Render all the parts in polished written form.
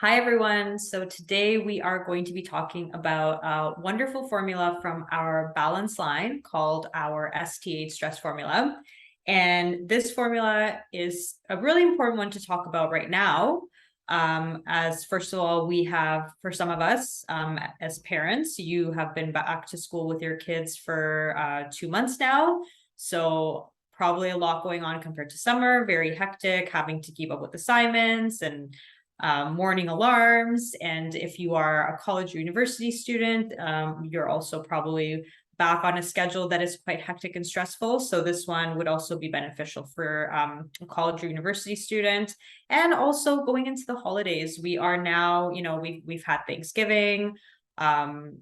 Hi, everyone. So today we are going to be talking about a wonderful formula from our balance line called our ST8 Stress Formula. And this formula is a really important one to talk about right now. As first of all, we have, for some of us, as parents, you have been back to school with your kids for 2 months now. So probably a lot going on compared to summer, very hectic, having to keep up with assignments and morning alarms. And if you are a college or university student, you're also probably back on a schedule that is quite hectic and stressful. So this one would also be beneficial for a college or university student. And also going into the holidays, we are now, we've had Thanksgiving, and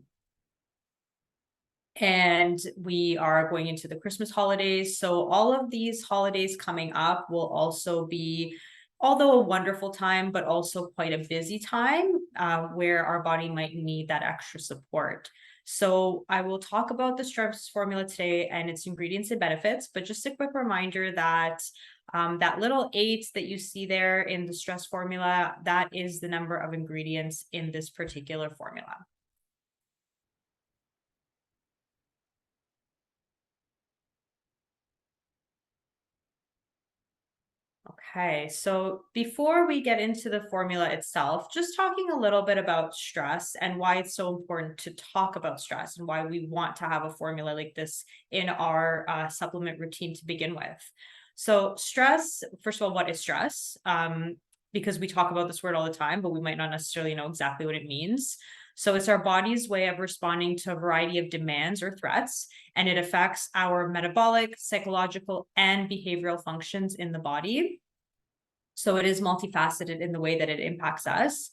we are going into the Christmas holidays. So all of these holidays coming up will also be, although a wonderful time, but also quite a busy time where our body might need that extra support. So I will talk about the stress formula today and its ingredients and benefits, but just a quick reminder that that little 8 that you see there in the stress formula, that is the number of ingredients in this particular formula. Okay, so before we get into the formula itself, just talking a little bit about stress and why it's so important to talk about stress and why we want to have a formula like this in our supplement routine to begin with. So stress, first of all, what is stress? Because we talk about this word all the time, but we might not necessarily know exactly what it means. So it's our body's way of responding to a variety of demands or threats, and it affects our metabolic, psychological, and behavioral functions in the body. So it is multifaceted in the way that it impacts us.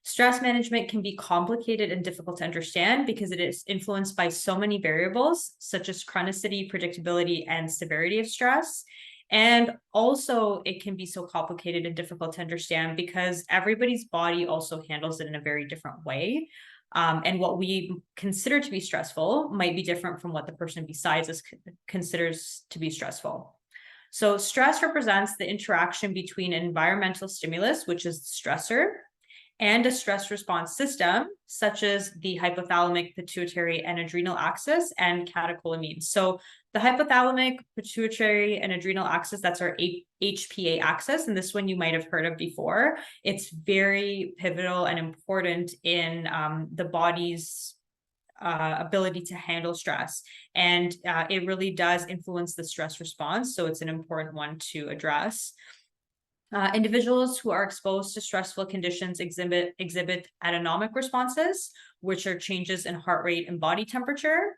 Stress management can be complicated and difficult to understand because it is influenced by so many variables, such as chronicity, predictability, and severity of stress. And also, it can be so complicated and difficult to understand because everybody's body also handles it in a very different way. And what we consider to be stressful might be different from what the person besides us considers to be stressful. So stress represents the interaction between an environmental stimulus, which is the stressor, and a stress response system, such as the hypothalamic, pituitary, and adrenal axis and catecholamines. So the hypothalamic, pituitary, and adrenal axis, that's our HPA axis. And this one you might have heard of before. It's very pivotal and important in the body's ability to handle stress. And it really does influence the stress response. So it's an important one to address. Individuals who are exposed to stressful conditions exhibit autonomic responses, which are changes in heart rate and body temperature,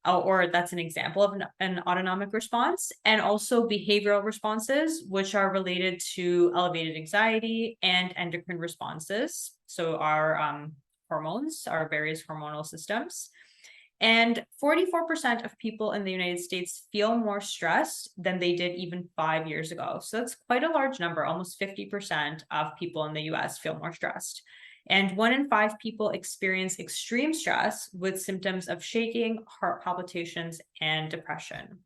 or that's an example of an autonomic response, and also behavioral responses, which are related to elevated anxiety and endocrine responses. So our hormones, our various hormonal systems. And 44% of people in the United States feel more stressed than they did even 5 years ago. So that's quite a large number. Almost 50% of people in the US feel more stressed. And 1 in 5 people experience extreme stress with symptoms of shaking, heart palpitations, and depression.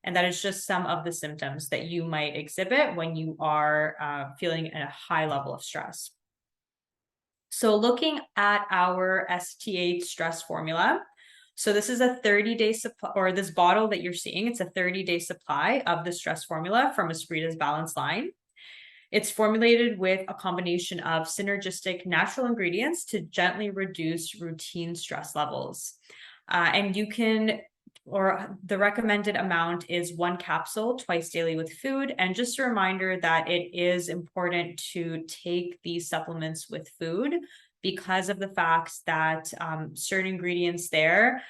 And that is just some of the symptoms that you might exhibit when you are feeling a high level of stress. So looking at our ST8 stress formula, so this is a 30-day supply, or this bottle that you're seeing, it's a 30-day supply of the stress formula from Esprita's balance line. It's formulated with a combination of synergistic natural ingredients to gently reduce routine stress levels. And you can, or the recommended amount is 1 capsule twice daily with food. And just a reminder that it is important to take these supplements with food because of the facts that certain ingredients there,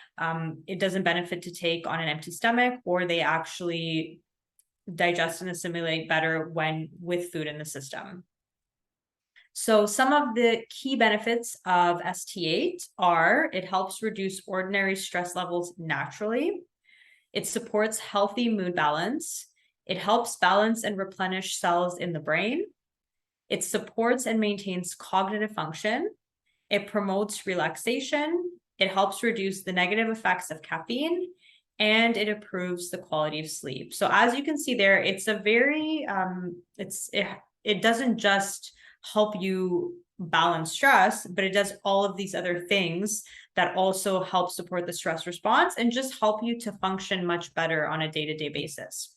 it doesn't benefit to take on an empty stomach, or they actually digest and assimilate better when with food in the system. So some of the key benefits of ST8 are it helps reduce ordinary stress levels naturally. It supports healthy mood balance. It helps balance and replenish cells in the brain. It supports and maintains cognitive function. It promotes relaxation. It helps reduce the negative effects of caffeine, and it improves the quality of sleep. So as you can see there, it's a very, it doesn't just help you balance stress, but it does all of these other things that also help support the stress response and just help you to function much better on a day-to-day basis.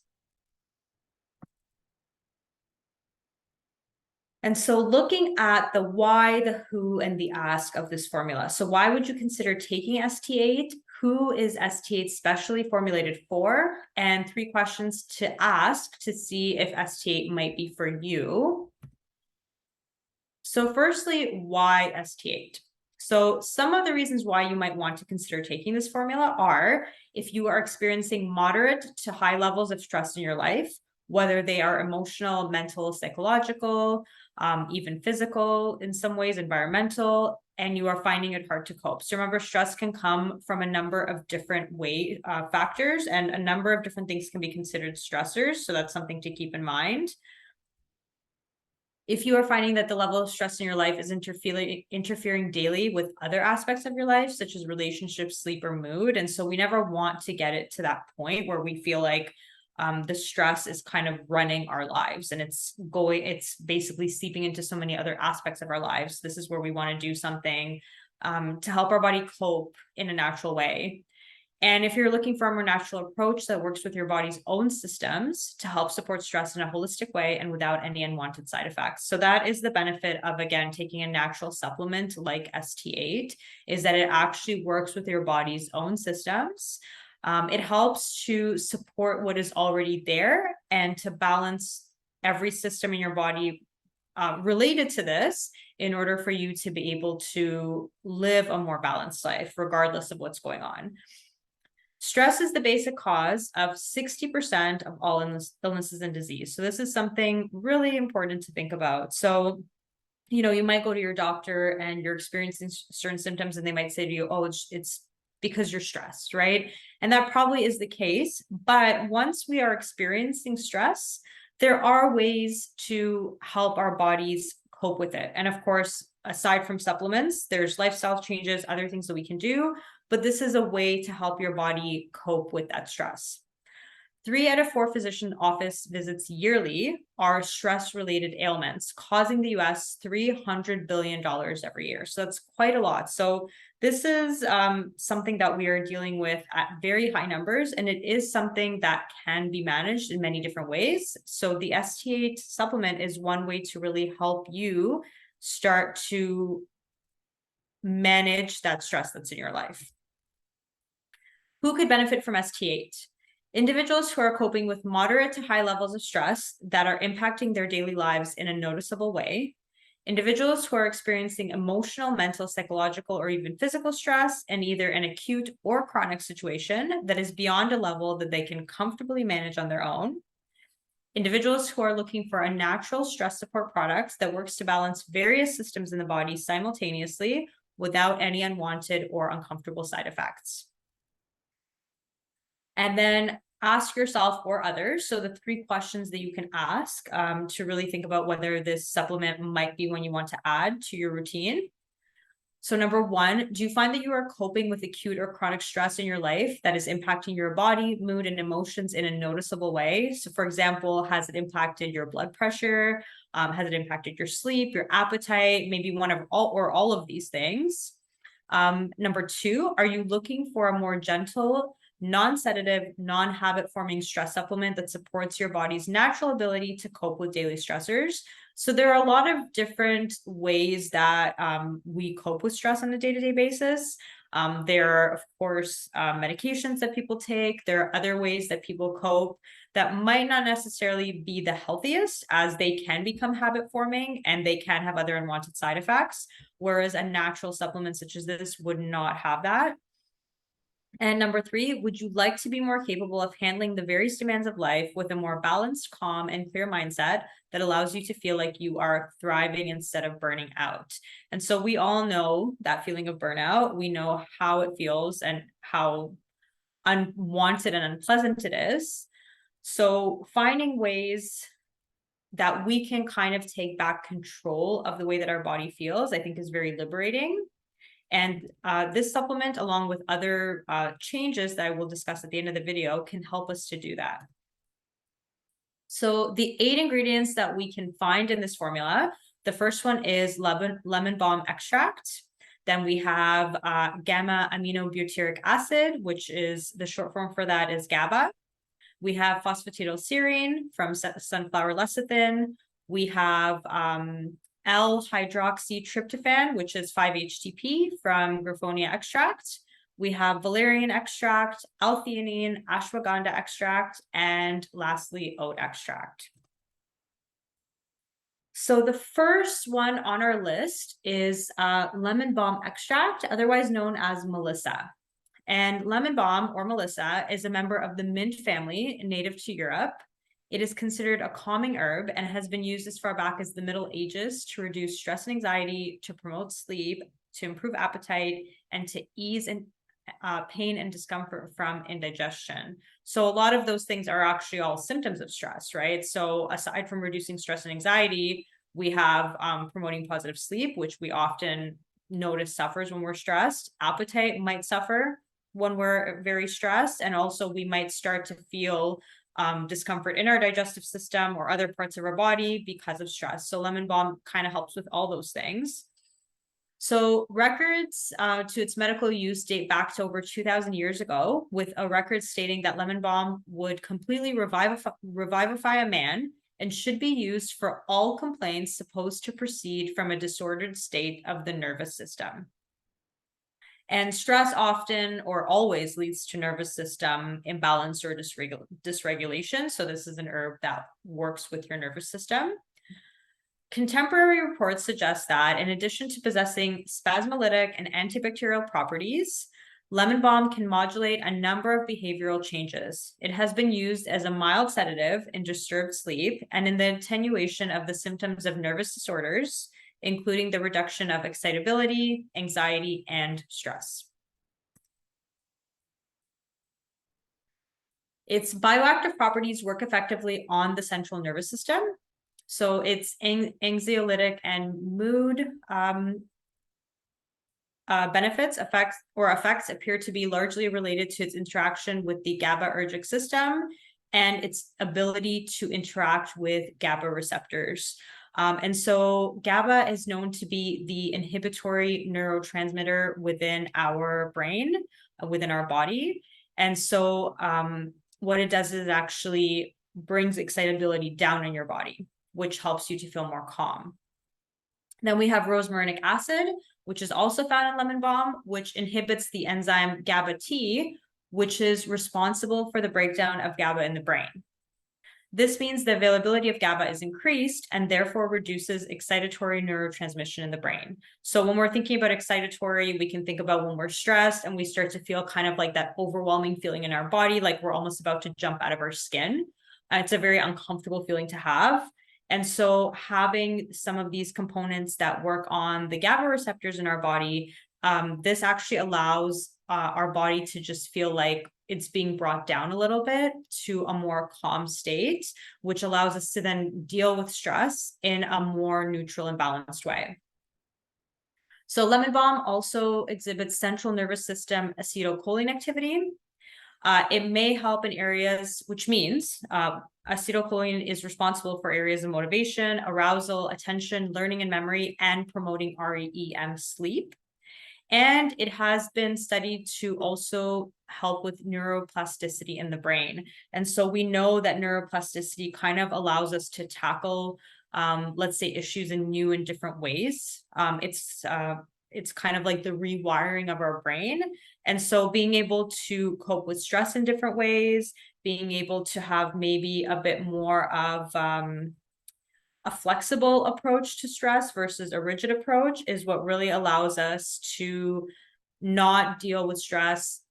And so looking at the why, the who, and the ask of this formula. So why would you consider taking ST8? Who is ST8 specially formulated for? And 3 questions to ask to see if ST8 might be for you. So firstly, why ST8? So some of the reasons why you might want to consider taking this formula are if you are experiencing moderate to high levels of stress in your life, whether they are emotional, mental, psychological, even physical in some ways, environmental, and you are finding it hard to cope. So remember, stress can come from a number of different factors, and a number of different things can be considered stressors. So that's something to keep in mind. If you are finding that the level of stress in your life is interfering daily with other aspects of your life, such as relationships, sleep, or mood. And so we never want to get it to that point where we feel like the stress is kind of running our lives and it's basically seeping into so many other aspects of our lives. This is where we want to do something to help our body cope in a natural way. And if you're looking for a more natural approach that works with your body's own systems to help support stress in a holistic way and without any unwanted side effects. So that is the benefit of, again, taking a natural supplement like ST8, is that it actually works with your body's own systems. It helps to support what is already there and to balance every system in your body related to this in order for you to be able to live a more balanced life, regardless of what's going on. Stress is the basic cause of 60% of all illnesses and disease. So this is something really important to think about. So, you might go to your doctor and you're experiencing certain symptoms and they might say to you, oh, it's because you're stressed, right? And that probably is the case. But once we are experiencing stress, there are ways to help our bodies cope with it. And of course, aside from supplements, there's lifestyle changes, other things that we can do. But this is a way to help your body cope with that stress. 3 out of 4 physician office visits yearly are stress-related ailments, causing the US $300 billion every year. So that's quite a lot. So this is something that we are dealing with at very high numbers, and it is something that can be managed in many different ways. So the ST8 supplement is one way to really help you start to manage that stress that's in your life. Who could benefit from ST8? Individuals who are coping with moderate to high levels of stress that are impacting their daily lives in a noticeable way. Individuals who are experiencing emotional, mental, psychological, or even physical stress in either an acute or chronic situation that is beyond a level that they can comfortably manage on their own. Individuals who are looking for a natural stress support product that works to balance various systems in the body simultaneously without any unwanted or uncomfortable side effects. And then ask yourself or others. So the 3 questions that you can ask to really think about whether this supplement might be one you want to add to your routine. So number 1, do you find that you are coping with acute or chronic stress in your life that is impacting your body, mood, and emotions in a noticeable way? So for example, has it impacted your blood pressure? Has it impacted your sleep, your appetite, maybe one of all of these things? Number 2, are you looking for a more gentle, non-sedative, non-habit forming stress supplement that supports your body's natural ability to cope with daily stressors? So there are a lot of different ways that we cope with stress on a day-to-day basis. There are, of course, medications that people take. There are other ways that people cope that might not necessarily be the healthiest, as they can become habit forming and they can have other unwanted side effects, whereas a natural supplement such as this would not have that. And number 3, would you like to be more capable of handling the various demands of life with a more balanced, calm, and clear mindset that allows you to feel like you are thriving instead of burning out? And so we all know that feeling of burnout. We know how it feels and how unwanted and unpleasant it is. So finding ways that we can kind of take back control of the way that our body feels, I think is very liberating. And this supplement, along with other changes that I will discuss at the end of the video, can help us to do that. So the 8 ingredients that we can find in this formula The first one is lemon balm extract. Then we have gamma aminobutyric acid, which is the short form for that is GABA. We have phosphatidylserine from sunflower lecithin. We have L-hydroxytryptophan, which is 5-HTP from Griffonia extract. We have valerian extract, L-theanine, ashwagandha extract, and lastly, oat extract. So the first one on our list is lemon balm extract, otherwise known as Melissa. And lemon balm, or Melissa, is a member of the mint family native to Europe. It is considered a calming herb and has been used as far back as the Middle Ages to reduce stress and anxiety, to promote sleep, to improve appetite, and to ease pain and discomfort from indigestion. So a lot of those things are actually all symptoms of stress, right? So aside from reducing stress and anxiety, we have promoting positive sleep, which we often notice suffers when we're stressed. Appetite might suffer when we're very stressed. And also we might start to feel discomfort in our digestive system or other parts of our body because of stress. So lemon balm kind of helps with all those things. So records to its medical use date back to over 2,000 years ago, with a record stating that lemon balm would completely revivify a man and should be used for all complaints supposed to proceed from a disordered state of the nervous system. And stress often or always leads to nervous system imbalance or dysregulation. So this is an herb that works with your nervous system. Contemporary reports suggest that in addition to possessing spasmolytic and antibacterial properties, lemon balm can modulate a number of behavioral changes. It has been used as a mild sedative in disturbed sleep and in the attenuation of the symptoms of nervous disorders, including the reduction of excitability, anxiety, and stress. Its bioactive properties work effectively on the central nervous system. So its anxiolytic and mood benefits, effects appear to be largely related to its interaction with the GABAergic system and its ability to interact with GABA receptors. And so GABA is known to be the inhibitory neurotransmitter within our brain, within our body. And so what it does is it actually brings excitability down in your body, which helps you to feel more calm. Then we have rosmarinic acid, which is also found in lemon balm, which inhibits the enzyme GABA-T, which is responsible for the breakdown of GABA in the brain. This means the availability of GABA is increased and therefore reduces excitatory neurotransmission in the brain. So when we're thinking about excitatory, we can think about when we're stressed and we start to feel kind of like that overwhelming feeling in our body, like we're almost about to jump out of our skin. It's a very uncomfortable feeling to have. And so having some of these components that work on the GABA receptors in our body, this actually allows our body to just feel like it's being brought down a little bit to a more calm state, which allows us to then deal with stress in a more neutral and balanced way. So lemon balm also exhibits central nervous system acetylcholine activity. It may help in areas, which means acetylcholine is responsible for areas of motivation, arousal, attention, learning and memory, and promoting REM sleep. And it has been studied to also help with neuroplasticity in the brain. And so we know that neuroplasticity kind of allows us to tackle, let's say, issues in new and different ways. It's kind of like the rewiring of our brain. And so being able to cope with stress in different ways, being able to have maybe a bit more of a flexible approach to stress versus a rigid approach is what really allows us to not deal with stress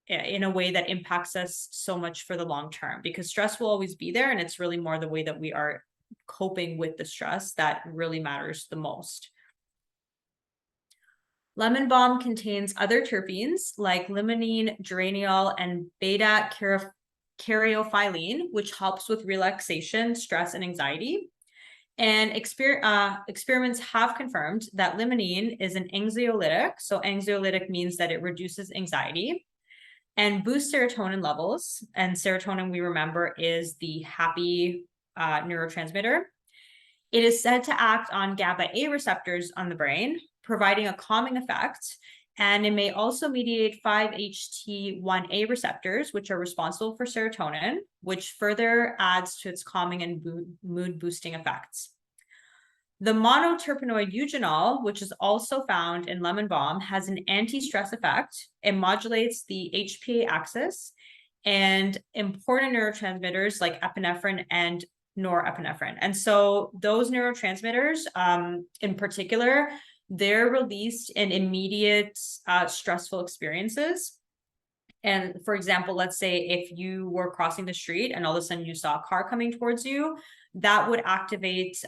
in a way that impacts us so much for the long term, because stress will always be there. And it's really more the way that we are coping with the stress that really matters the most. Lemon balm contains other terpenes like limonene, geraniol, and beta-caryophyllene, which helps with relaxation, stress, and anxiety. And experiments have confirmed that limonene is an anxiolytic. So anxiolytic means that it reduces anxiety and boosts serotonin levels. And serotonin, we remember, is the happy neurotransmitter. It is said to act on GABA A receptors on the brain, providing a calming effect. And it may also mediate 5-HT1A receptors, which are responsible for serotonin, which further adds to its calming and mood boosting effects. The monoterpenoid eugenol, which is also found in lemon balm, has an anti-stress effect. It modulates the HPA axis and important neurotransmitters like epinephrine and norepinephrine. And so those neurotransmitters, in particular, they're released in immediate stressful experiences. And for example, let's say if you were crossing the street and all of a sudden you saw a car coming towards you, that would activate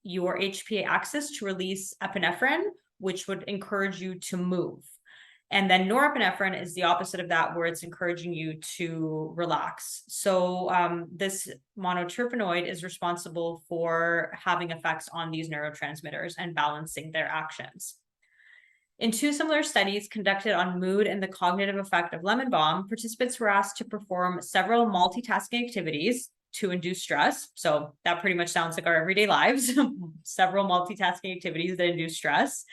your HPA axis to release epinephrine, which would encourage you to move. And then norepinephrine is the opposite of that, where it's encouraging you to relax. So this monoterpenoid is responsible for having effects on these neurotransmitters and balancing their actions. In two similar studies conducted on mood and the cognitive effect of lemon balm, participants were asked to perform several multitasking activities to induce stress. So that pretty much sounds like our everyday lives, several multitasking activities that induce stress,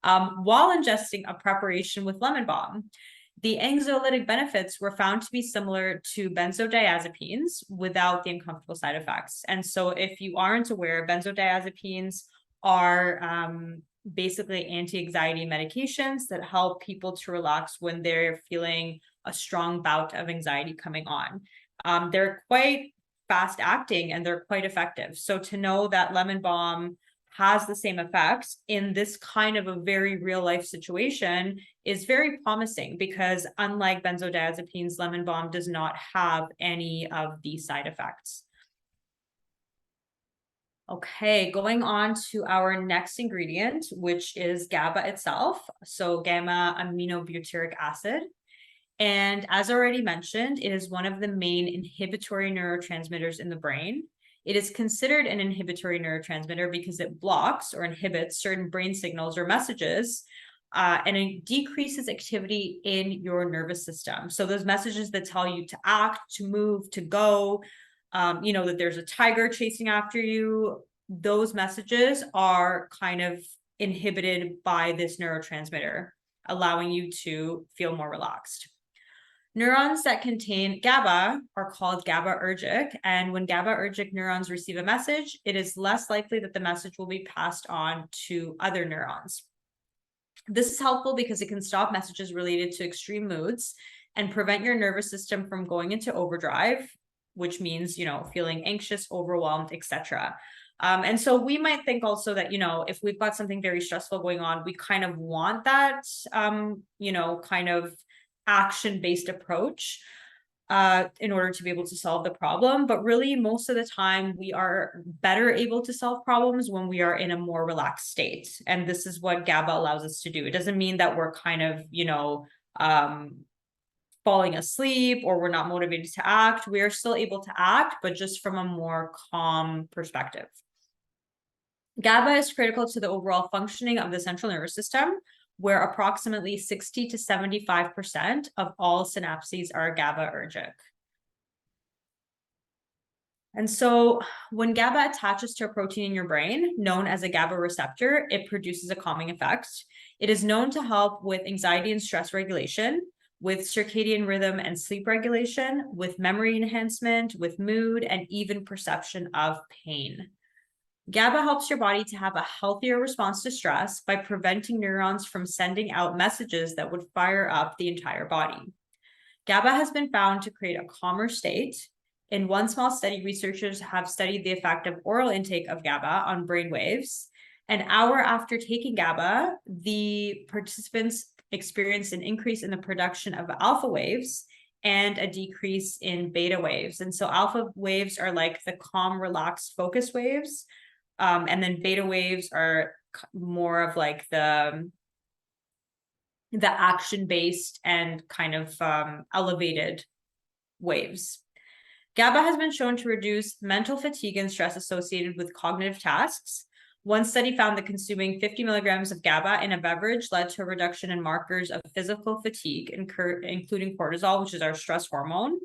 while ingesting a preparation with lemon balm. The anxiolytic benefits were found to be similar to benzodiazepines without the uncomfortable side effects. And so if you aren't aware, benzodiazepines are basically anti-anxiety medications that help people to relax when they're feeling a strong bout of anxiety coming on. They're quite fast acting and they're quite effective. So to know that lemon balm has the same effects in this kind of a very real life situation is very promising, because unlike benzodiazepines, lemon balm does not have any of these side effects. Okay, going on to our next ingredient, which is GABA itself. So gamma aminobutyric acid. And as already mentioned, it is one of the main inhibitory neurotransmitters in the brain. It is considered an inhibitory neurotransmitter because it blocks or inhibits certain brain signals or messages, and it decreases activity in your nervous system. So those messages that tell you to act, to move, to go, that there's a tiger chasing after you, those messages are kind of inhibited by this neurotransmitter, allowing you to feel more relaxed. Neurons that contain GABA are called GABAergic, and when GABAergic neurons receive a message, it is less likely that the message will be passed on to other neurons. This is helpful because it can stop messages related to extreme moods and prevent your nervous system from going into overdrive, which means, feeling anxious, overwhelmed, etc. And so we might think also that, if we've got something very stressful going on, we kind of want that, kind of action-based approach in order to be able to solve the problem. But really, most of the time, we are better able to solve problems when we are in a more relaxed state. And this is what GABA allows us to do. It doesn't mean that we're kind of, falling asleep or we're not motivated to act. We are still able to act, but just from a more calm perspective. GABA is critical to the overall functioning of the central nervous system, where approximately 60 to 75% of all synapses are GABAergic. And so when GABA attaches to a protein in your brain, known as a GABA receptor, it produces a calming effect. It is known to help with anxiety and stress regulation, with circadian rhythm and sleep regulation, with memory enhancement, with mood, and even perception of pain. GABA helps your body to have a healthier response to stress by preventing neurons from sending out messages that would fire up the entire body. GABA has been found to create a calmer state. In one small study, researchers have studied the effect of oral intake of GABA on brain waves. An hour after taking GABA, the participants experienced an increase in the production of alpha waves and a decrease in beta waves. And so alpha waves are like the calm, relaxed, focus waves. And then beta waves are more of like the action-based and kind of elevated waves. GABA has been shown to reduce mental fatigue and stress associated with cognitive tasks. One study found that consuming 50 milligrams of GABA in a beverage led to a reduction in markers of physical fatigue, including cortisol, which is our stress hormone,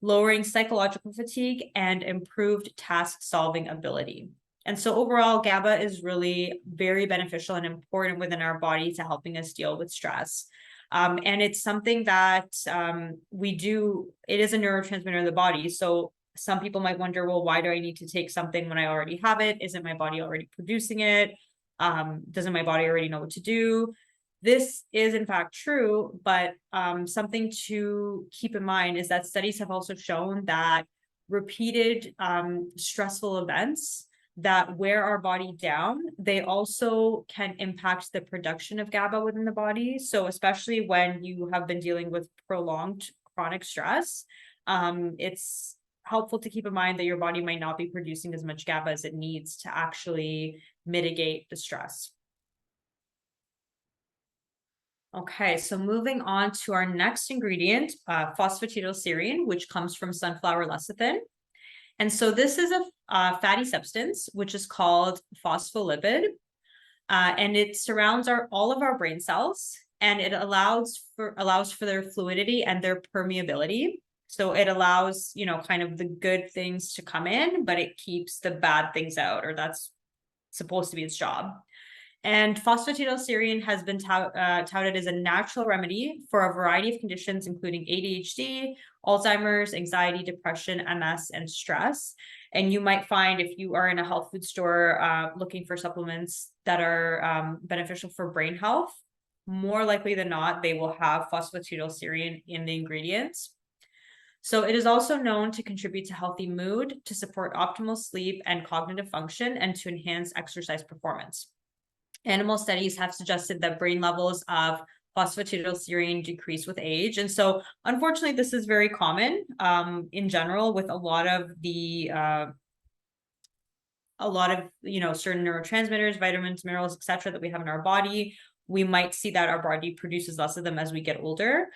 lowering psychological fatigue, and improved task-solving ability. And so overall, GABA is really very beneficial and important within our body to helping us deal with stress. And it's something that it is a neurotransmitter in the body. So some people might wonder, well, why do I need to take something when I already have it? Isn't my body already producing it? Doesn't my body already know what to do? This is in fact true, but something to keep in mind is that studies have also shown that repeated stressful events that wear our body down, they also can impact the production of GABA within the body. So especially when you have been dealing with prolonged chronic stress, it's helpful to keep in mind that your body might not be producing as much GABA as it needs to actually mitigate the stress. Okay, so moving on to our next ingredient, phosphatidylserine, which comes from sunflower lecithin. And so this is a fatty substance, which is called phospholipid, and it surrounds all of our brain cells, and it allows for their fluidity and their permeability. So it allows, kind of the good things to come in, but it keeps the bad things out, or that's supposed to be its job. And phosphatidylserine has been touted as a natural remedy for a variety of conditions, including ADHD, Alzheimer's, anxiety, depression, MS, and stress. And you might find if you are in a health food store looking for supplements that are beneficial for brain health, more likely than not, they will have phosphatidylserine in the ingredients. So it is also known to contribute to healthy mood, to support optimal sleep and cognitive function, and to enhance exercise performance. Animal studies have suggested that brain levels of phosphatidylserine decrease with age. And so unfortunately, this is very common in general with a lot of certain neurotransmitters, vitamins, minerals, etc., that we have in our body. We might see that our body produces less of them as we get older.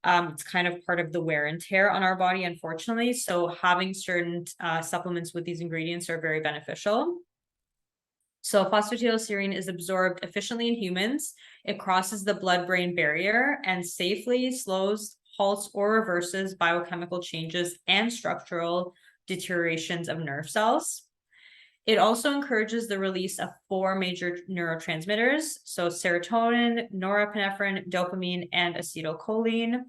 It's kind of part of the wear and tear on our body, unfortunately. So having certain supplements with these ingredients are very beneficial. So phosphatidylserine is absorbed efficiently in humans. It crosses the blood-brain barrier and safely slows, halts, or reverses biochemical changes and structural deteriorations of nerve cells. It also encourages the release of 4 major neurotransmitters, so serotonin, norepinephrine, dopamine, and acetylcholine.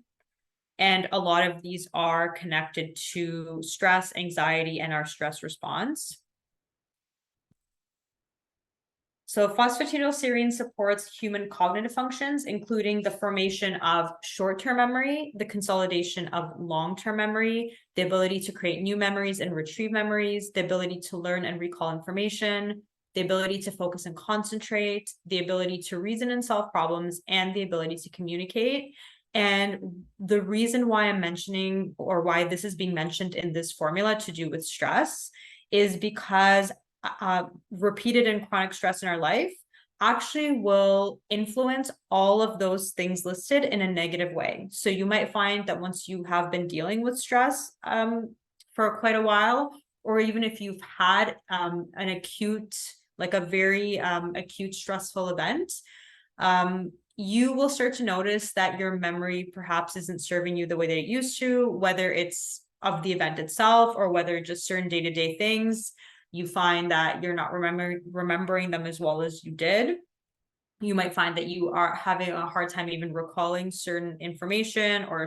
And a lot of these are connected to stress, anxiety, and our stress response. So phosphatidylserine supports human cognitive functions, including the formation of short-term memory, the consolidation of long-term memory, the ability to create new memories and retrieve memories, the ability to learn and recall information, the ability to focus and concentrate, the ability to reason and solve problems, and the ability to communicate. And the reason why I'm mentioning, or why this is being mentioned in this formula to do with stress, is because repeated and chronic stress in our life actually will influence all of those things listed in a negative way. So you might find that once you have been dealing with stress for quite a while, or even if you've had an acute, like a very acute stressful event, you will start to notice that your memory perhaps isn't serving you the way that it used to, whether it's of the event itself or whether just certain day-to-day things. You find that you're not remembering them as well as you did. You might find that you are having a hard time even recalling certain information, or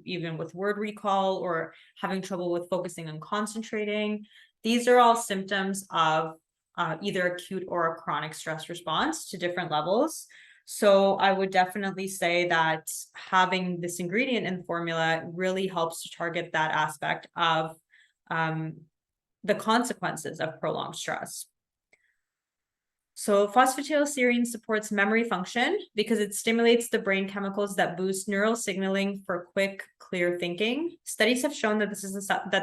even with word recall, or having trouble with focusing and concentrating. These are all symptoms of either acute or a chronic stress response to different levels. So I would definitely say that having this ingredient in the formula really helps to target that aspect of the consequences of prolonged stress. So phosphatidylserine supports memory function because it stimulates the brain chemicals that boost neural signaling for quick, clear thinking. Studies have shown that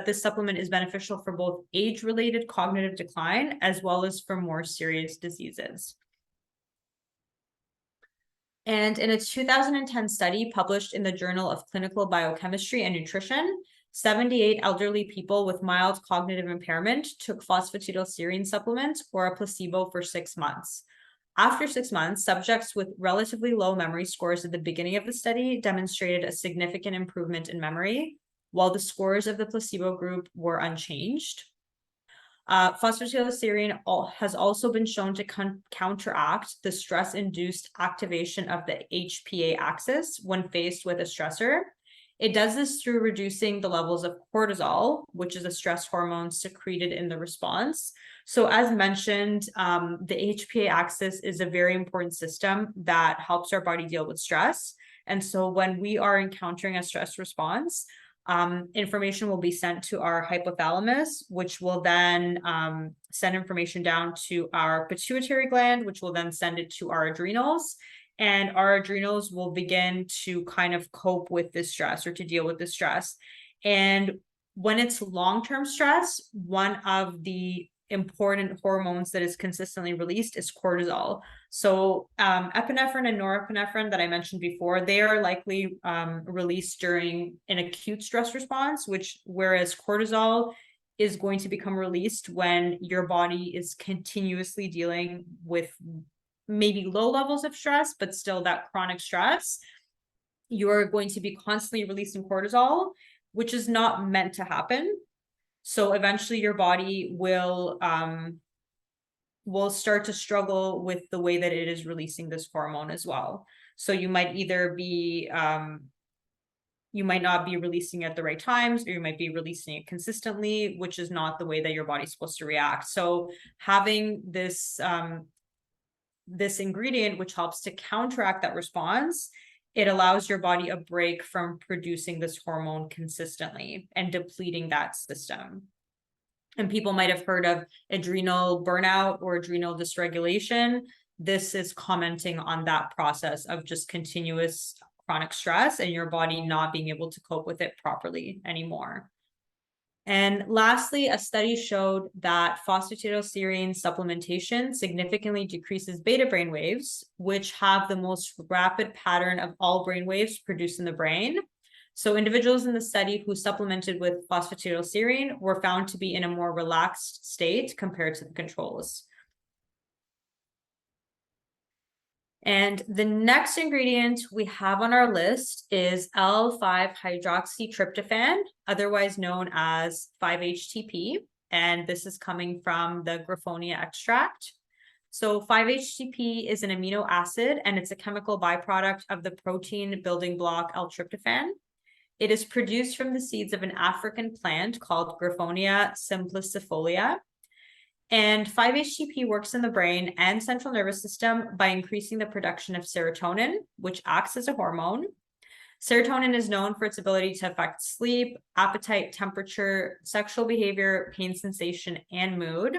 this supplement is beneficial for both age-related cognitive decline as well as for more serious diseases. And in a 2010 study published in the Journal of Clinical Biochemistry and Nutrition, 78 elderly people with mild cognitive impairment took phosphatidylserine supplements or a placebo for 6 months. After 6 months, subjects with relatively low memory scores at the beginning of the study demonstrated a significant improvement in memory, while the scores of the placebo group were unchanged. Phosphatidylserine has also been shown to counteract the stress-induced activation of the HPA axis when faced with a stressor. It does this through reducing the levels of cortisol, which is a stress hormone secreted in the response. So as mentioned, the HPA axis is a very important system that helps our body deal with stress. And so when we are encountering a stress response, information will be sent to our hypothalamus, which will then send information down to our pituitary gland, which will then send it to our adrenals. And our adrenals will begin to kind of cope with this stress or to deal with the stress. And when it's long-term stress, one of the important hormones that is consistently released is cortisol. So epinephrine and norepinephrine that I mentioned before, they are likely released during an acute stress response, whereas cortisol is going to become released when your body is continuously dealing with maybe low levels of stress, but still that chronic stress. You're going to be constantly releasing cortisol, which is not meant to happen. So eventually your body will start to struggle with the way that it is releasing this hormone as well. So you might either be you might not be releasing at the right times, or you might be releasing it consistently, which is not the way that your body's supposed to react. So having this this ingredient, which helps to counteract that response, it allows your body a break from producing this hormone consistently and depleting that system. And people might have heard of adrenal burnout or adrenal dysregulation. This is commenting on that process of just continuous chronic stress and your body not being able to cope with it properly anymore. And lastly, a study showed that phosphatidylserine supplementation significantly decreases beta brain waves, which have the most rapid pattern of all brain waves produced in the brain. So individuals in the study who supplemented with phosphatidylserine were found to be in a more relaxed state compared to the controls. And the next ingredient we have on our list is L5-hydroxytryptophan, otherwise known as 5-HTP. And this is coming from the Griffonia extract. So 5-HTP is an amino acid, and it's a chemical byproduct of the protein building block L-tryptophan. It is produced from the seeds of an African plant called Griffonia simplicifolia. And 5-HTP works in the brain and central nervous system by increasing the production of serotonin, which acts as a hormone. Serotonin is known for its ability to affect sleep, appetite, temperature, sexual behavior, pain sensation, and mood.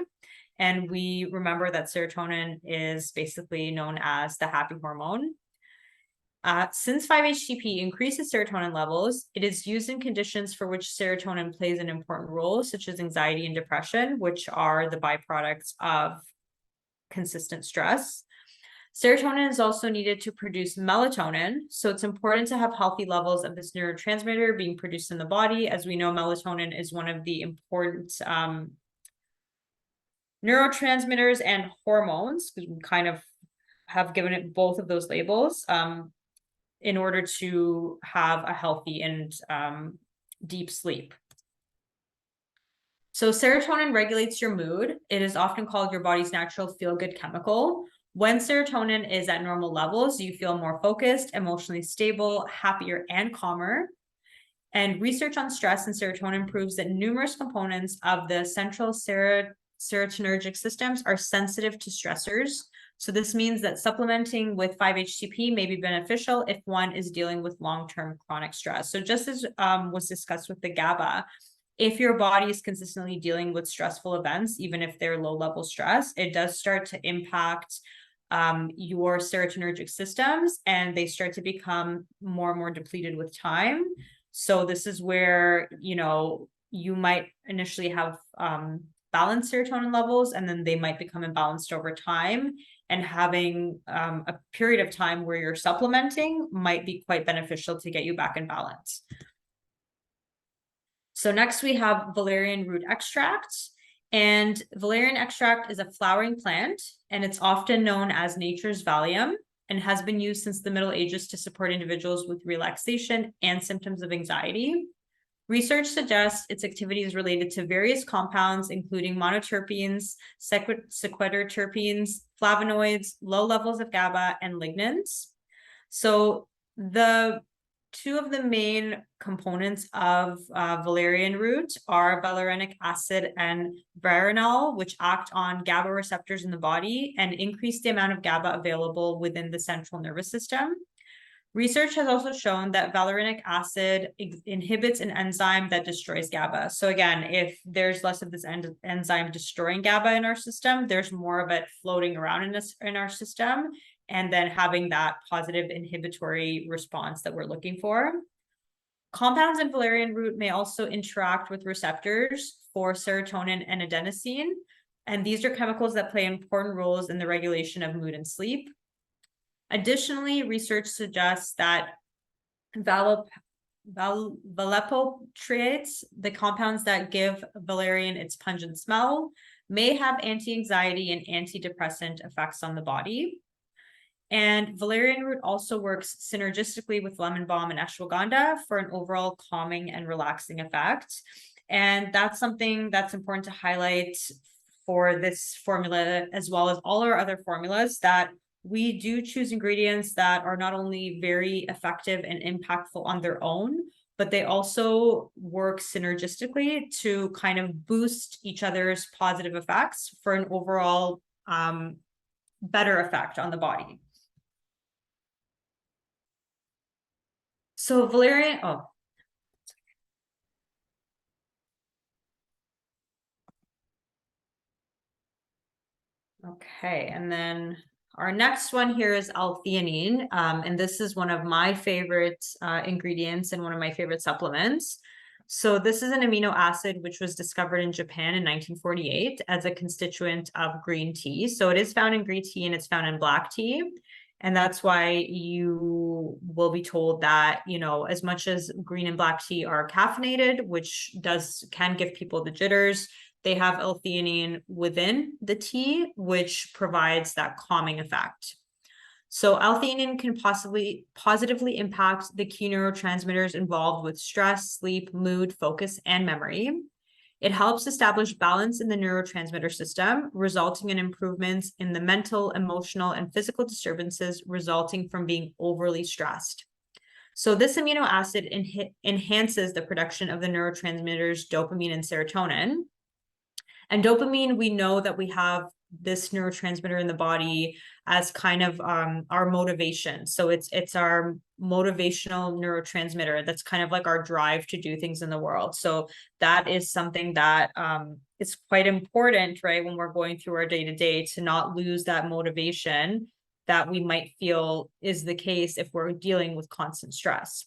And we remember that serotonin is basically known as the happy hormone. Since 5-HTP increases serotonin levels, it is used in conditions for which serotonin plays an important role, such as anxiety and depression, which are the byproducts of consistent stress. Serotonin is also needed to produce melatonin, so it's important to have healthy levels of this neurotransmitter being produced in the body. As we know, melatonin is one of the important neurotransmitters and hormones, because we kind of have given it both of those labels. In order to have a healthy and deep sleep. So serotonin regulates your mood. It is often called your body's natural feel-good chemical. When serotonin is at normal levels, you feel more focused, emotionally stable, happier, and calmer. And research on stress and serotonin proves that numerous components of the central serotonergic systems are sensitive to stressors. So this means that supplementing with 5-HTP may be beneficial if one is dealing with long-term chronic stress. So just as was discussed with the GABA, if your body is consistently dealing with stressful events, even if they're low-level stress, it does start to impact your serotonergic systems, and they start to become more and more depleted with time. So this is where, you might initially have balanced serotonin levels, and then they might become imbalanced over time. And having a period of time where you're supplementing might be quite beneficial to get you back in balance. So next we have valerian root extract. And valerian extract is a flowering plant, and it's often known as nature's Valium, and has been used since the Middle Ages to support individuals with relaxation and symptoms of anxiety. Research suggests its activity is related to various compounds, including monoterpenes, sequitrterpenes, flavonoids, low levels of GABA, and lignans. So the two of the main components of valerian root are valerianic acid and veronal, which act on GABA receptors in the body and increase the amount of GABA available within the central nervous system. Research has also shown that valerianic acid inhibits an enzyme that destroys GABA. So again, if there's less of this enzyme destroying GABA in our system, there's more of it floating around in our system, and then having that positive inhibitory response that we're looking for. Compounds in valerian root may also interact with receptors for serotonin and adenosine, and these are chemicals that play important roles in the regulation of mood and sleep. Additionally, research suggests that valipotriates, the compounds that give valerian its pungent smell, may have anti-anxiety and antidepressant effects on the body. And valerian root also works synergistically with lemon balm and ashwagandha for an overall calming and relaxing effect. And that's something that's important to highlight for this formula, as well as all our other formulas, that we do choose ingredients that are not only very effective and impactful on their own, but they also work synergistically to kind of boost each other's positive effects for an overall better effect on the body. So valerian, okay, and then our next one here is L-theanine, and this is one of my favorite ingredients and one of my favorite supplements. So this is an amino acid which was discovered in Japan in 1948 as a constituent of green tea. So it is found in green tea and it's found in black tea. And that's why you will be told that, you know, as much as green and black tea are caffeinated, which can give people the jitters, they have L-theanine within the tea, which provides that calming effect. So L-theanine can positively impact the key neurotransmitters involved with stress, sleep, mood, focus, and memory. It helps establish balance in the neurotransmitter system, resulting in improvements in the mental, emotional, and physical disturbances resulting from being overly stressed. So this amino acid enhances the production of the neurotransmitters dopamine and serotonin. And dopamine, we know that we have this neurotransmitter in the body as kind of our motivation. So it's our motivational neurotransmitter that's kind of like our drive to do things in the world. So that is something that is quite important, right, when we're going through our day-to-day, to not lose that motivation that we might feel is the case if we're dealing with constant stress.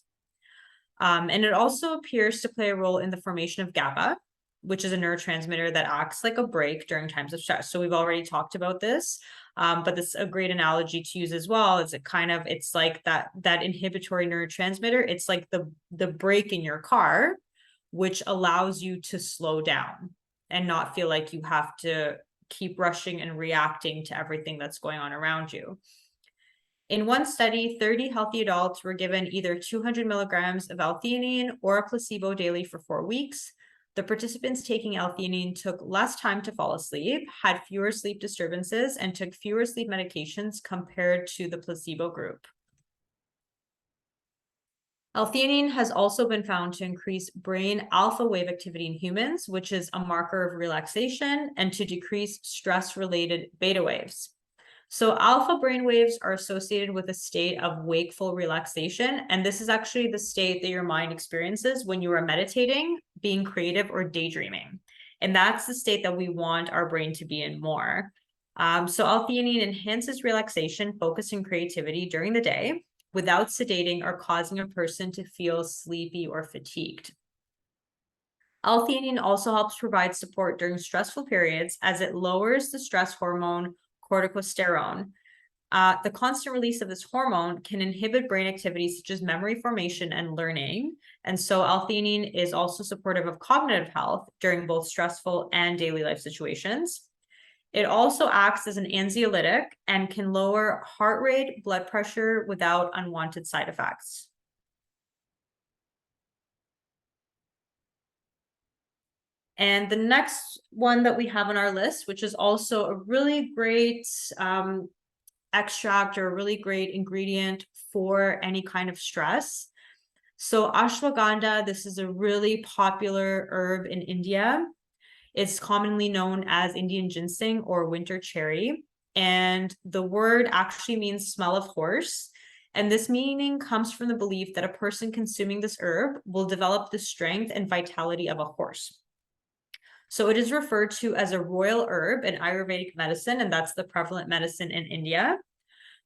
And it also appears to play a role in the formation of GABA, which is a neurotransmitter that acts like a brake during times of stress. So we've already talked about this, but this is a great analogy to use as well. It's like that inhibitory neurotransmitter. It's like the brake in your car, which allows you to slow down and not feel like you have to keep rushing and reacting to everything that's going on around you. In one study, 30 healthy adults were given either 200 milligrams of L-theanine or a placebo daily for 4 weeks. The participants taking L-theanine took less time to fall asleep, had fewer sleep disturbances, and took fewer sleep medications compared to the placebo group. L-theanine has also been found to increase brain alpha wave activity in humans, which is a marker of relaxation, and to decrease stress-related beta waves. So alpha brain waves are associated with a state of wakeful relaxation. And this is actually the state that your mind experiences when you are meditating, being creative, or daydreaming. And that's the state that we want our brain to be in more. So L-theanine enhances relaxation, focus, and creativity during the day without sedating or causing a person to feel sleepy or fatigued. L-theanine also helps provide support during stressful periods as it lowers the stress hormone corticosterone. The constant release of this hormone can inhibit brain activities such as memory formation and learning. And so L-theanine is also supportive of cognitive health during both stressful and daily life situations. It also acts as an anxiolytic and can lower heart rate, blood pressure without unwanted side effects. And the next one that we have on our list, which is also a really great extract or a really great ingredient for any kind of stress. So ashwagandha, this is a really popular herb in India. It's commonly known as Indian ginseng or winter cherry. And the word actually means smell of horse. And this meaning comes from the belief that a person consuming this herb will develop the strength and vitality of a horse. So it is referred to as a royal herb in Ayurvedic medicine, and that's the prevalent medicine in India,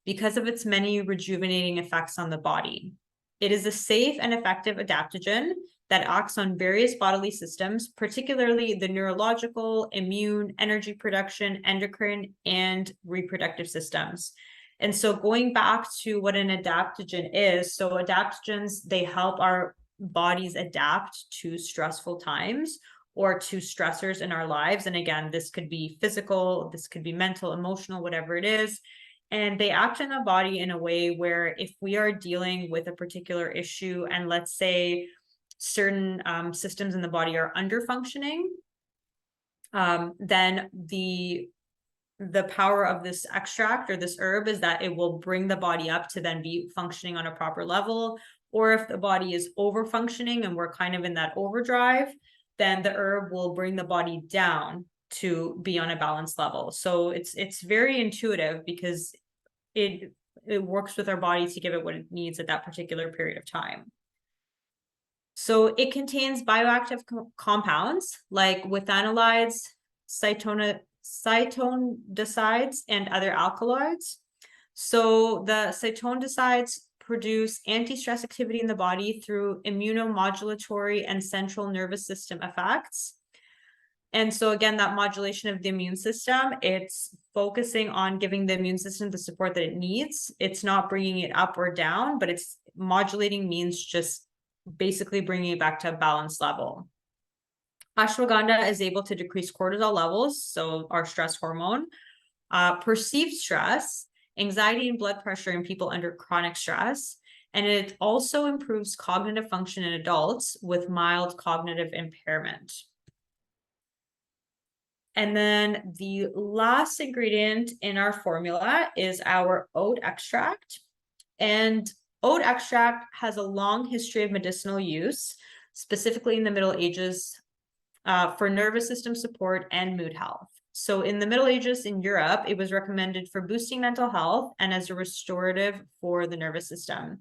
because of its many rejuvenating effects on the body. It is a safe and effective adaptogen that acts on various bodily systems, particularly the neurological, immune, energy production, endocrine, and reproductive systems. And so going back to what an adaptogen is, so adaptogens, they help our bodies adapt to stressful times or to stressors in our lives. And again, this could be physical, this could be mental, emotional, whatever it is. And they act in the body in a way where if we are dealing with a particular issue and let's say certain systems in the body are under functioning, then the power of this extract or this herb is that it will bring the body up to then be functioning on a proper level. Or if the body is over functioning and we're kind of in that overdrive, then the herb will bring the body down to be on a balanced level. So it's very intuitive because it works with our body to give it what it needs at that particular period of time. So it contains bioactive compounds like withanolides, cytonodicides, and other alkaloids. So the cytonodicides produce anti-stress activity in the body through immunomodulatory and central nervous system effects. And so again, that modulation of the immune system, it's focusing on giving the immune system the support that it needs. It's not bringing it up or down, but it's modulating means just basically bringing it back to a balanced level. Ashwagandha is able to decrease cortisol levels, so our stress hormone, perceived stress, anxiety and blood pressure in people under chronic stress, and it also improves cognitive function in adults with mild cognitive impairment. And then the last ingredient in our formula is our oat extract. And oat extract has a long history of medicinal use, specifically in the Middle Ages, for nervous system support and mood health. So in the Middle Ages in Europe, it was recommended for boosting mental health and as a restorative for the nervous system.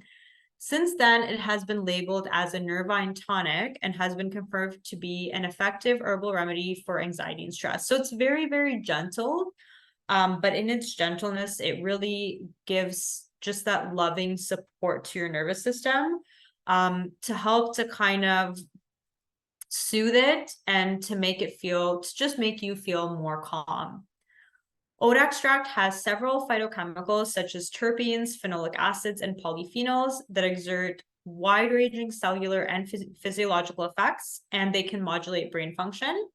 Since then, it has been labeled as a nervine tonic and has been confirmed to be an effective herbal remedy for anxiety and stress. So it's very, very gentle, but in its gentleness, it really gives just that loving support to your nervous system, to help to kind of soothe it and to make it feel, to just make you feel more calm. Oat extract has several phytochemicals such as terpenes, phenolic acids, and polyphenols that exert wide-ranging cellular and physiological effects, and they can modulate brain function.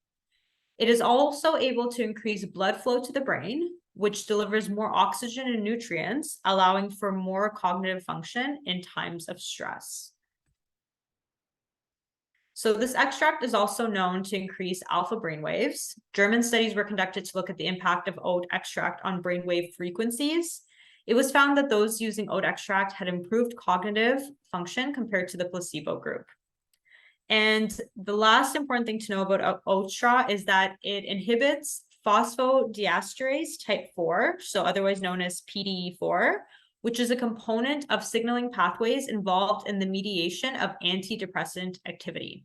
It is also able to increase blood flow to the brain, which delivers more oxygen and nutrients, allowing for more cognitive function in times of stress. So this extract is also known to increase alpha brainwaves. German studies were conducted to look at the impact of oat extract on brainwave frequencies. It was found that those using oat extract had improved cognitive function compared to the placebo group. And the last important thing to know about oat straw is that it inhibits phosphodiesterase type 4, so otherwise known as PDE4, which is a component of signaling pathways involved in the mediation of antidepressant activity.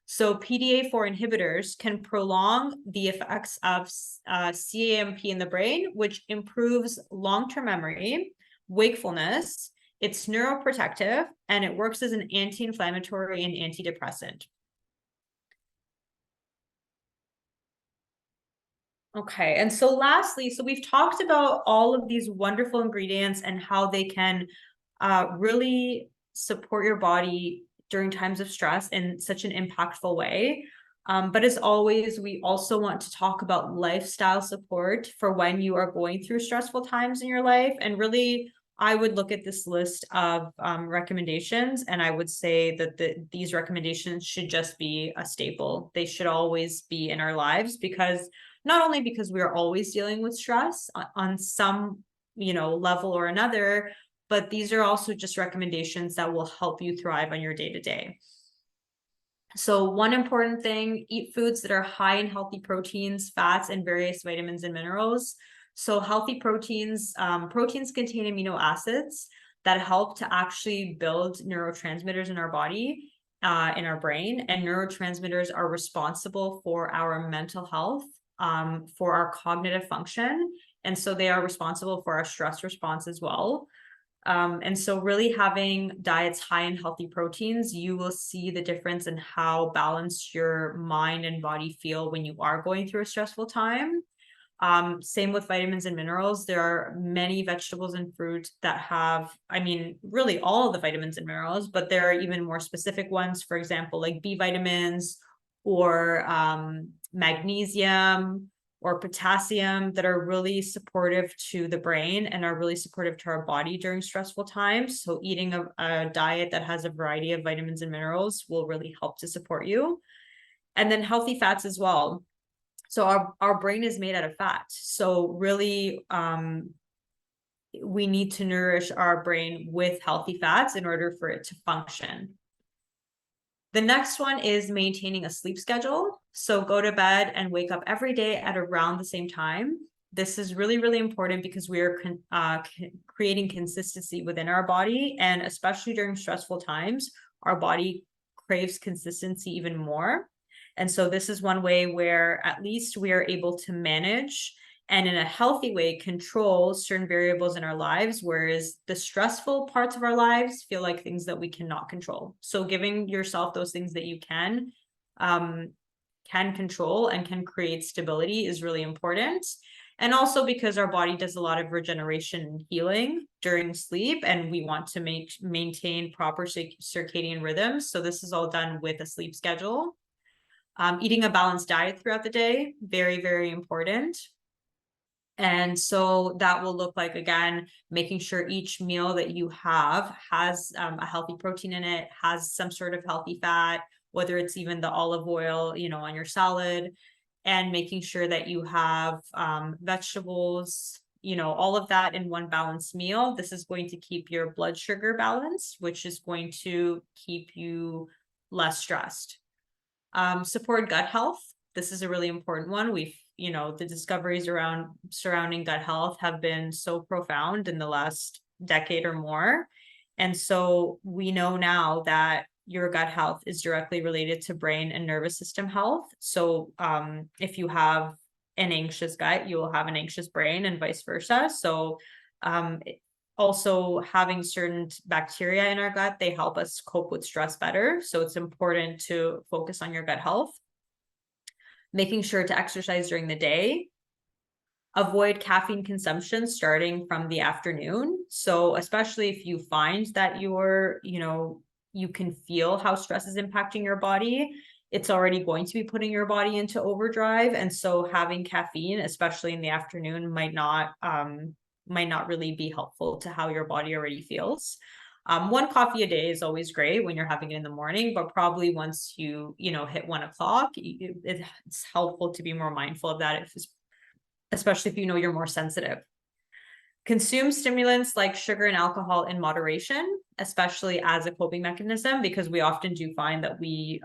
So PDA4 inhibitors can prolong the effects of CAMP in the brain, which improves long-term memory, wakefulness, it's neuroprotective, and it works as an anti-inflammatory and antidepressant. Okay, and so lastly, so we've talked about all of these wonderful ingredients and how they can really support your body during times of stress in such an impactful way. But as always, we also want to talk about lifestyle support for when you are going through stressful times in your life and really I would look at this list of recommendations, and I would say that these recommendations should just be a staple. They should always be in our lives, because not only because we are always dealing with stress on some, level or another, but these are also just recommendations that will help you thrive on your day to day. So one important thing, eat foods that are high in healthy proteins, fats, and various vitamins and minerals. So healthy proteins contain amino acids that help to actually build neurotransmitters in our body, in our brain. And neurotransmitters are responsible for our mental health, for our cognitive function. And so they are responsible for our stress response as well. And so really having diets high in healthy proteins, you will see the difference in how balanced your mind and body feel when you are going through a stressful time. Same with vitamins and minerals. There are many vegetables and fruit that have, I mean, really all of the vitamins and minerals, but there are even more specific ones, for example, like B vitamins or magnesium or potassium, that are really supportive to the brain and are really supportive to our body during stressful times. So eating a diet that has a variety of vitamins and minerals will really help to support you. And then healthy fats as well. So our brain is made out of fat. So really, we need to nourish our brain with healthy fats in order for it to function. The next one is maintaining a sleep schedule. So go to bed and wake up every day at around the same time. This is really, really important because we are creating consistency within our body. And especially during stressful times, our body craves consistency even more. And so this is one way where at least we are able to manage and in a healthy way control certain variables in our lives, whereas the stressful parts of our lives feel like things that we cannot control. So giving yourself those things that you can control and can create stability is really important. And also because our body does a lot of regeneration and healing during sleep, and we want to maintain proper circadian rhythms. So this is all done with a sleep schedule. Eating a balanced diet throughout the day, very, very important. And so that will look like, again, making sure each meal that you have has a healthy protein in it, has some sort of healthy fat, whether it's even the olive oil, on your salad, and making sure that you have vegetables, all of that in one balanced meal. This is going to keep your blood sugar balanced, which is going to keep you less stressed. Support gut health. This is a really important one. The discoveries surrounding gut health have been so profound in the last decade or more. And so we know now that your gut health is directly related to brain and nervous system health. So if you have an anxious gut, you will have an anxious brain and vice versa. So also having certain bacteria in our gut, they help us cope with stress better. So it's important to focus on your gut health. Making sure to exercise during the day. Avoid caffeine consumption starting from the afternoon. So especially if you find that you can feel how stress is impacting your body, it's already going to be putting your body into overdrive. And so having caffeine, especially in the afternoon, might not really be helpful to how your body already feels. One coffee a day is always great when you're having it in the morning, but probably once you hit 1 o'clock, it's helpful to be more mindful of that, especially if you're more sensitive. Consume stimulants like sugar and alcohol in moderation, especially as a coping mechanism, because we often do find that we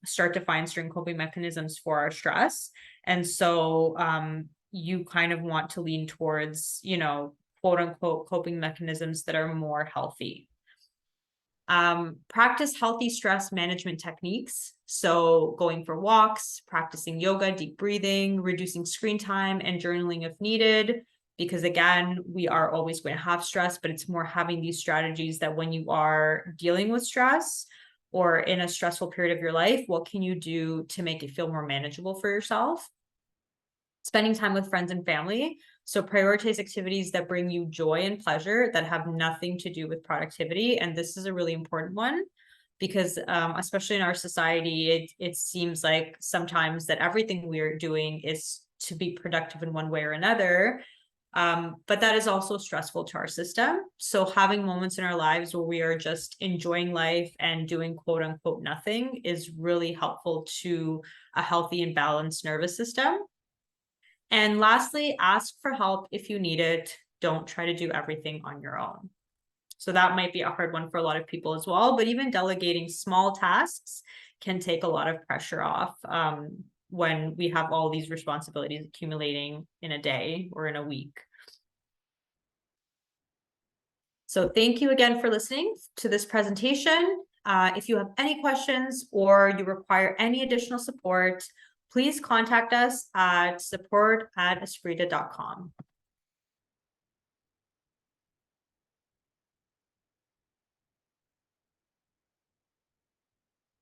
start to find certain coping mechanisms for our stress. And so you kind of want to lean towards, quote unquote, coping mechanisms that are more healthy. Practice healthy stress management techniques. So going for walks, practicing yoga, deep breathing, reducing screen time, and journaling if needed. Because again, we are always going to have stress, but it's more having these strategies that when you are dealing with stress or in a stressful period of your life, what can you do to make it feel more manageable for yourself? Spending time with friends and family. So prioritize activities that bring you joy and pleasure that have nothing to do with productivity. And this is a really important one because especially in our society, it seems like sometimes that everything we're doing is to be productive in one way or another. But that is also stressful to our system. So having moments in our lives where we are just enjoying life and doing quote unquote nothing is really helpful to a healthy and balanced nervous system. And lastly, ask for help if you need it. Don't try to do everything on your own. So that might be a hard one for a lot of people as well, but even delegating small tasks can take a lot of pressure off when we have all these responsibilities accumulating in a day or in a week. So thank you again for listening to this presentation. If you have any questions or you require any additional support, please contact us at support@esprita.com.